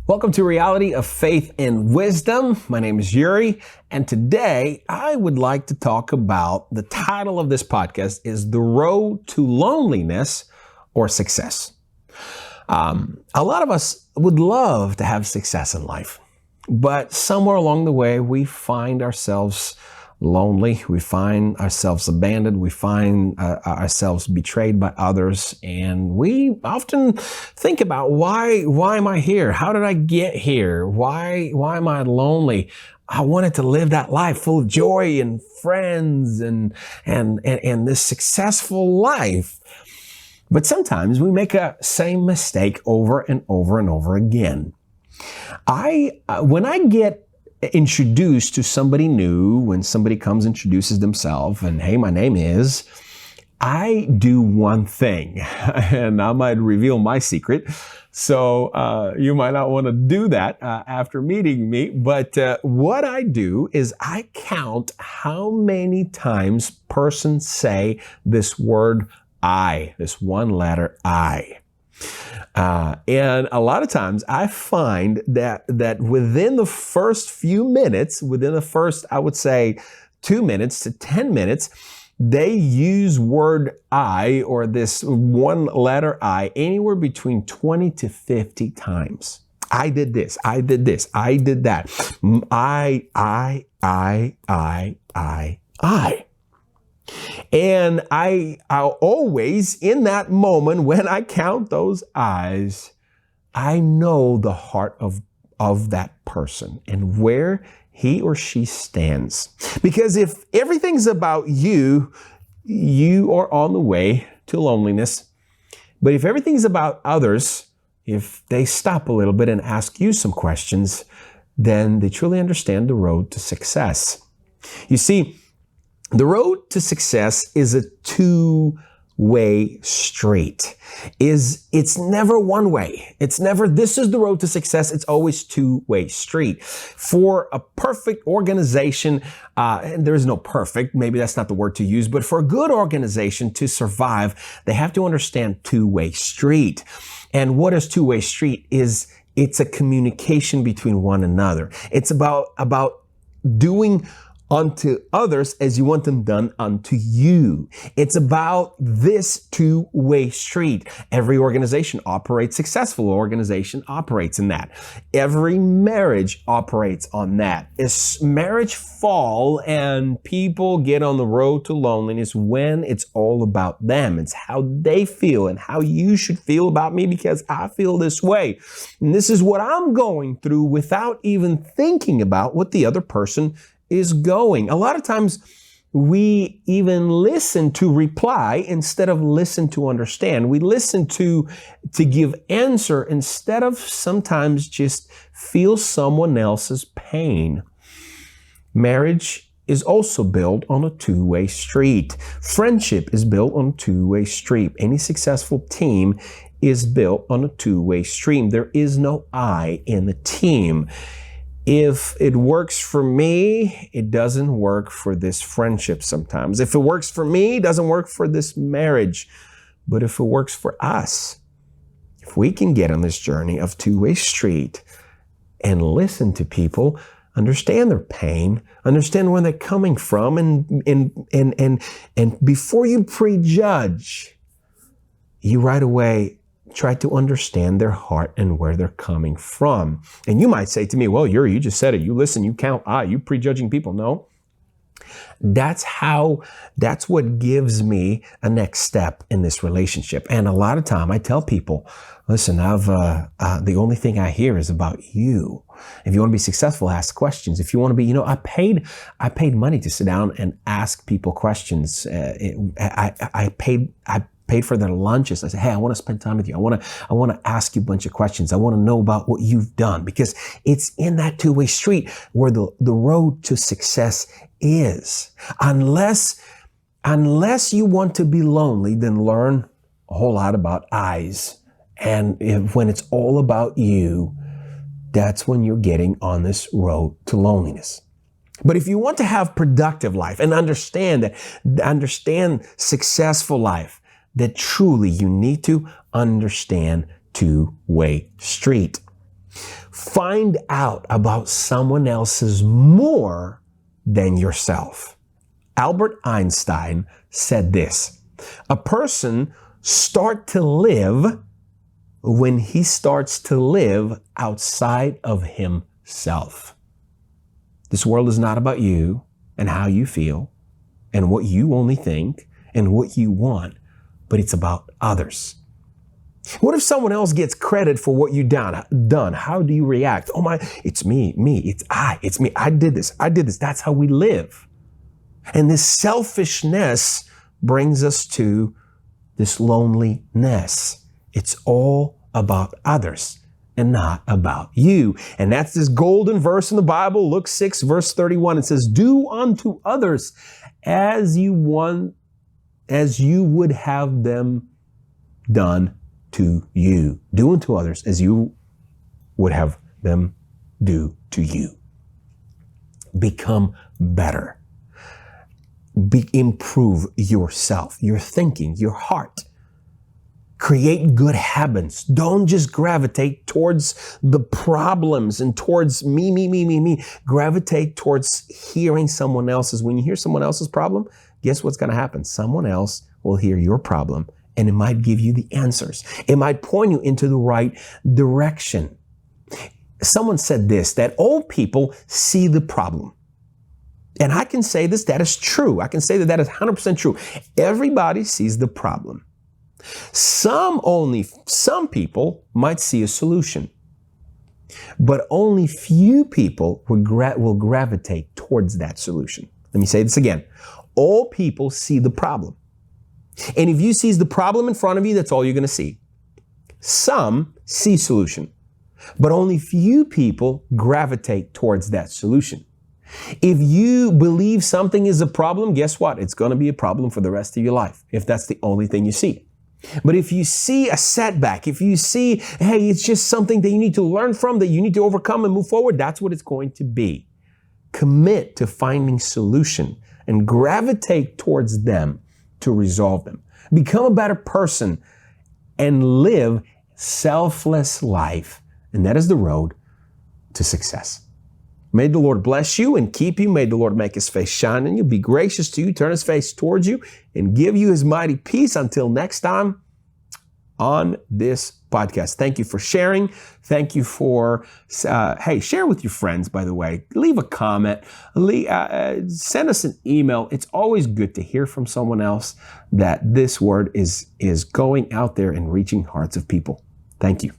Welcome to Reality of Faith and Wisdom. My name is Yuri, and today I would like to talk about the title of this podcast is The Road to Loneliness or Success. A lot of us would love to have success in life, but somewhere along the way we find ourselves lonely, we find ourselves abandoned, we find ourselves betrayed by others, and we often think about why am I here? How did I get here? Why am I lonely? I wanted to live that life full of joy and friends and this successful life. But sometimes we make a same mistake over and over and over again. When I get introduced to somebody new, when somebody comes introduces themselves and, hey, my name is, I do one thing, and I might reveal my secret. So you might not want to do that after meeting me. But what I do is I count how many times persons say this word I, this one letter I. And a lot of times I find that within the first few minutes, within the first, I would say 2 minutes to 10 minutes, they use word I or this one letter I anywhere between 20 to 50 times. I did this, I did this, I did that. I. And I'll always, in that moment, when I count those I's, I know the heart of that person and where he or she stands. Because if everything's about you, you are on the way to loneliness. But if everything's about others, if they stop a little bit and ask you some questions, then they truly understand the road to success. You see, the road to success is a two-way street. It's never one way. It's never, this is the road to success. It's always two-way street. For a perfect organization, and there is no perfect, maybe that's not the word to use, but for a good organization to survive, they have to understand two-way street. And what is two-way street is it's a communication between one another. It's about doing unto others as you want them done unto you. It's about this two-way street. Every organization operates, successful organization operates in that. Every marriage operates on that. As marriage fall and people get on the road to loneliness when it's all about them. It's how they feel and how you should feel about me because I feel this way. And this is what I'm going through without even thinking about what the other person is going. A lot of times we even listen to reply instead of listen to understand. We listen to give answer instead of sometimes just feel someone else's pain. Marriage is also built on a two-way street. Friendship is built on a two-way street. Any successful team is built on a two-way stream. There is no I in the team. If it works for me, it doesn't work for this friendship sometimes. If it works for me, it doesn't work for this marriage. But if it works for us, if we can get on this journey of two-way street and listen to people, understand their pain, understand where they're coming from, and before you prejudge, you right away try to understand their heart and where they're coming from. And you might say to me, well, Yuri, you just said it. You listen, you count, you prejudging people. No, that's what gives me a next step in this relationship. And a lot of time I tell people, listen, the only thing I hear is about you. If you want to be successful, ask questions. If you want to be, I paid money to sit down and ask people questions. I paid for their lunches. I said, hey, I want to spend time with you. I want to ask you a bunch of questions. I want to know about what you've done because it's in that two-way street where the road to success is. Unless you want to be lonely, then learn a whole lot about I's. And when it's all about you, that's when you're getting on this road to loneliness. But if you want to have productive life and understand successful life, that truly you need to understand two-way street. Find out about someone else's more than yourself. Albert Einstein said this: a person starts to live when he starts to live outside of himself. This world is not about you and how you feel and what you only think and what you want, but it's about others. What if someone else gets credit for what you've done? How do you react? Oh my, it's me, it's me. I did this. That's how we live. And this selfishness brings us to this loneliness. It's all about others and not about you. And that's this golden verse in the Bible, Luke 6, verse 31. It says, do unto others as you would have them done to you. Do unto others as you would have them do to you. Become better. Improve yourself, your thinking, your heart. Create good habits. Don't just gravitate towards the problems and towards me. Gravitate towards hearing someone else's. When you hear someone else's problem, guess what's going to happen? Someone else will hear your problem, and it might give you the answers. It might point you into the right direction. Someone said this, that old people see the problem. And I can say this, that is true. I can say that is 100% true. Everybody sees the problem. Some people might see a solution, but only few people will gravitate towards that solution. Let me say this again. All people see the problem. And if you see the problem in front of you, that's all you're going to see. Some see solution, but only few people gravitate towards that solution. If you believe something is a problem, guess what? It's going to be a problem for the rest of your life, if that's the only thing you see. But if you see a setback, if you see, hey, it's just something that you need to learn from, that you need to overcome and move forward, that's what it's going to be. Commit to finding solution and gravitate towards them to resolve them. Become a better person and live selfless life. And that is the road to success. May the Lord bless you and keep you. May the Lord make his face shine on you, be gracious to you, turn his face towards you, and give you his mighty peace. Until next time on this podcast. Thank you for sharing. Thank you for, share with your friends, by the way. Leave a comment. Send us an email. It's always good to hear from someone else that this word is going out there and reaching hearts of people. Thank you.